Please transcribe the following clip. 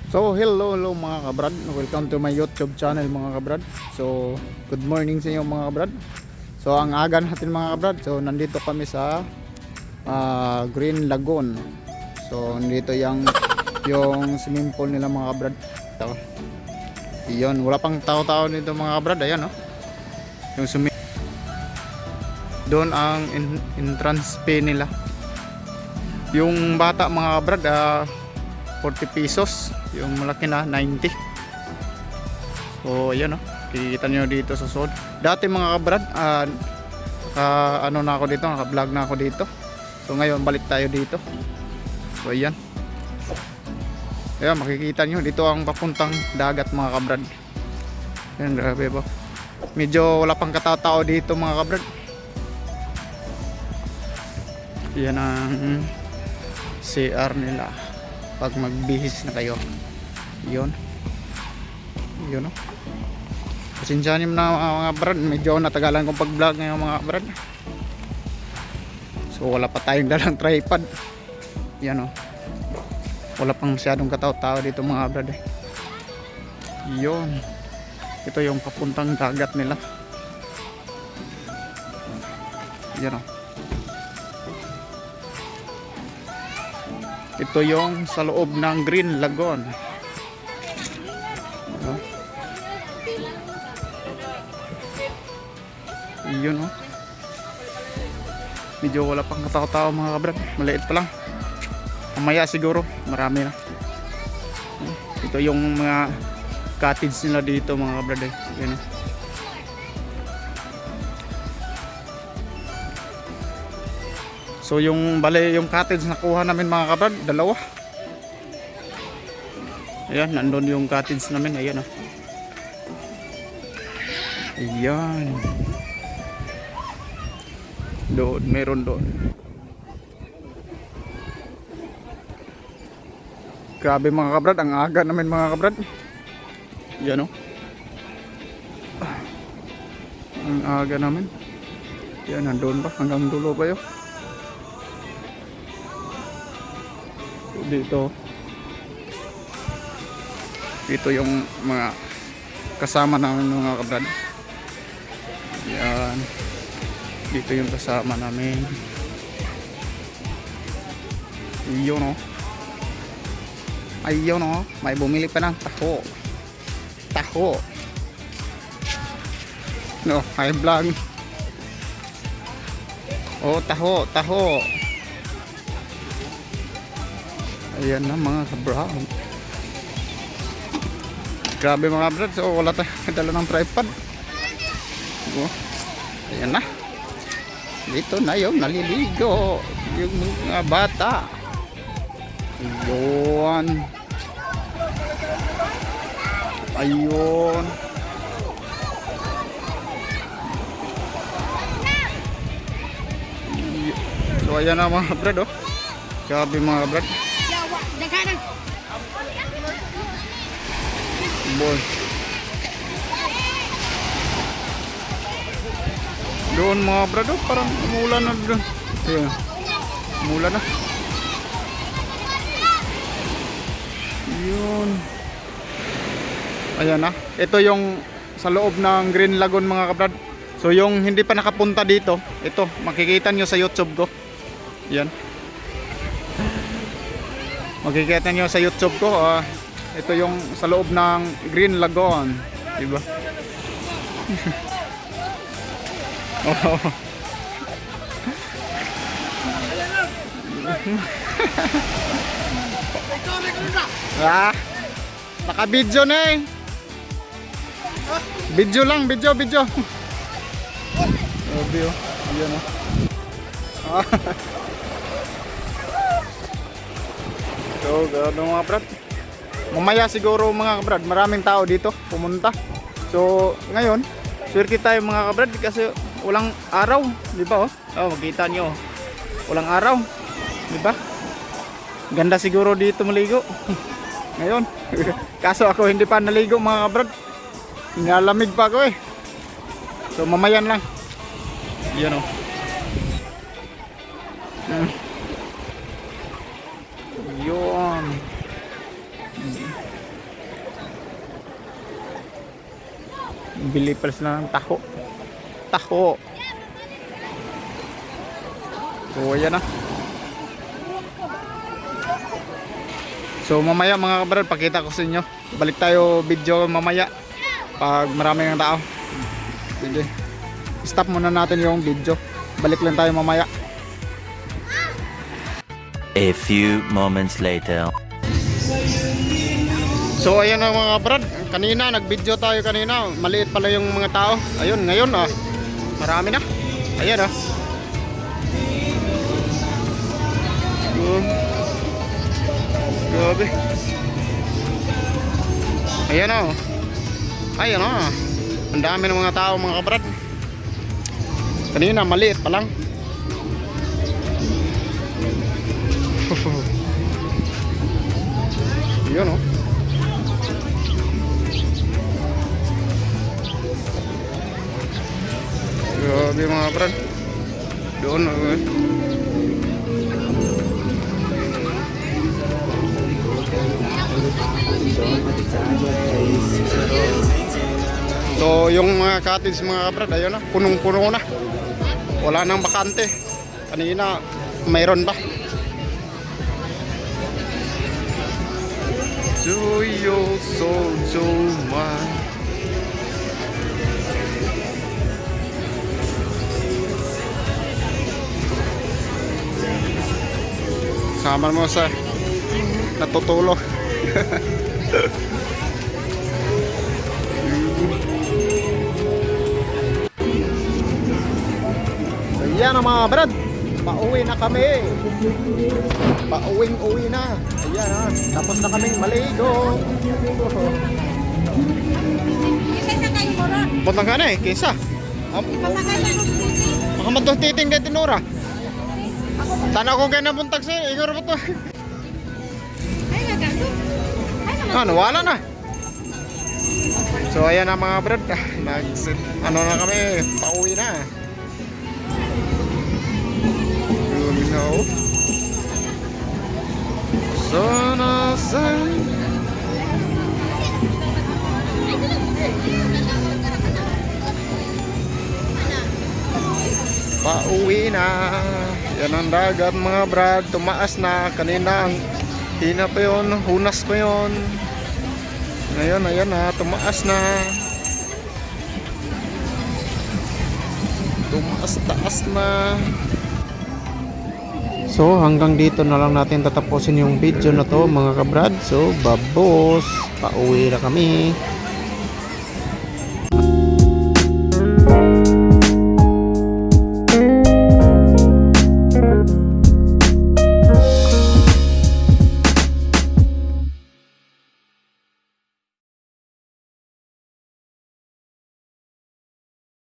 So hello mga kabrad, welcome to my YouTube channel mga kabrad. So good morning sa inyo mga kabrad. So ang aga natin mga kabrad, so nandito kami sa Green Lagoon. So nandito yung swimming pool nila mga kabrad. Ito. Iyon, wala pang tao-tao nito mga kabrad, ayan no. Yung swimming doon ang entrance fee nila. Yung bata mga kabrad 40 pesos, yung malaki na 90. So ayan o, kikita nyo dito sa sod. Dati mga kabrad ano na ako dito, naka-vlog na ako dito. So ngayon balik tayo dito. So ayan, ayan makikita nyo dito ang papuntang dagat mga kabrad. Ayan, grabe po, medyo wala pang katao dito mga kabrad. Yan ang CR nila pag magbihis na kayo. Yun o. Pasensya niyo na mga brad, medyo natagalan kong pag vlog ngayon mga brad. So wala pa tayong dalang tripod. Yan o, wala pang masyadong katao-tao dito mga brad eh. Yun, ito yung papuntang dagat nila. Yan o, ito yung sa loob ng Green Lagoon. Yun o, medyo wala pang katao-tao mga kabrad, maliit pa lang. Mamaya siguro marami na. Ito yung mga cottage nila dito mga kabrad eh. Yun o. So yung bale yung cottage nakuha namin mga kabrad, dalawa. Ayan, nandun yung cottage namin, ayan o. Ayan. Doon, meron doon. Grabe mga kabrad, ang aga namin mga kabrad. Yan o. Ang aga namin. Yan, nandun pa, hanggang dulo pa yun. Dito yung mga kasama namin mga kabrad. Yan, dito yung kasama namin. Yun o. Ayun o, may bumili pa ng taho. No, may vlog. Oh, taho. Ayan na mga kabrad. Grabe mga kabrad, so wala tayong dala ng tripod. Oh, ayan na. Dito na yung naliligo yung mga bata. Ayun. So ayan na mga kabrad oh. Grabe mga kabrad. Boy. Doon mga brado, parang umulan na doon. Ayan, umulan na. Yun. Ayan na. Ito yung sa loob ng Green Lagoon mga kabrad. So yung hindi pa nakapunta dito, ito, makikita nyo sa YouTube ko. Yan. Makikita nyo sa YouTube ko. Ito yung sa loob ng Green Lagoon. Diba? Oh. Naka-video na eh. Video lang, video. Video. Ayan o. So, gano'n mga brad. Mamaya siguro mga kabrad, maraming tao dito pumunta. So ngayon, swerte tayo mga kabrad kasi walang araw, di ba oh? Oh, makita nyo, walang araw, di ba? Ganda siguro dito maligo. Ngayon. Kaso ako hindi pa naligo mga kabrad. Nilalamig pa ako eh. So mamayan lang. Yan oh. Yun. Bili pala sila ng taho. Taho. So ayan na. So mamaya mga kabrad, pakita ko sa inyo. Balik tayo video mamaya pag marami ng tao. Sige. Stop muna natin yung video. Balik lang tayo mamaya. A few moments later. So ayan na mga brad, kanina nag-video tayo kanina, maliit pala yung mga tao. Ayun, ngayon marami na. Ayan Grabe. Ayan Ayan ang dami ng mga tao mga kabrad. Kanina maliit pa lang. Yun Grabe mga brad. Doon So yung mga cottage mga brad, ayun punong-puno na. Wala nang bakante. Kanina mayroon ba? Joyo so man. Sama mo sa natutulog. Ayan na mga brad, pauwi na kami. Pauwing-uwi na. Ayan tapos na kaming maligo. Isasakay mo ron. Buntang ka na kaysa Isasakay mo ron. makamatong titing kay Tinora. Sana ko kayo nabuntag sa'yo, igor mo to. Ay, nagano. Ay, naman. Wala na. So ayan na mga brad, na kami, pauwi na. Sana pauwi na. Yan ang dagat mga brad, tumaas na. Kanina ang hina pa yun, hunas pa yun. Ngayon ayan na, tumaas na. Tumaas-taas na. So hanggang dito na lang natin tatapusin yung video na to mga kabrad. So babos, pauwi na kami.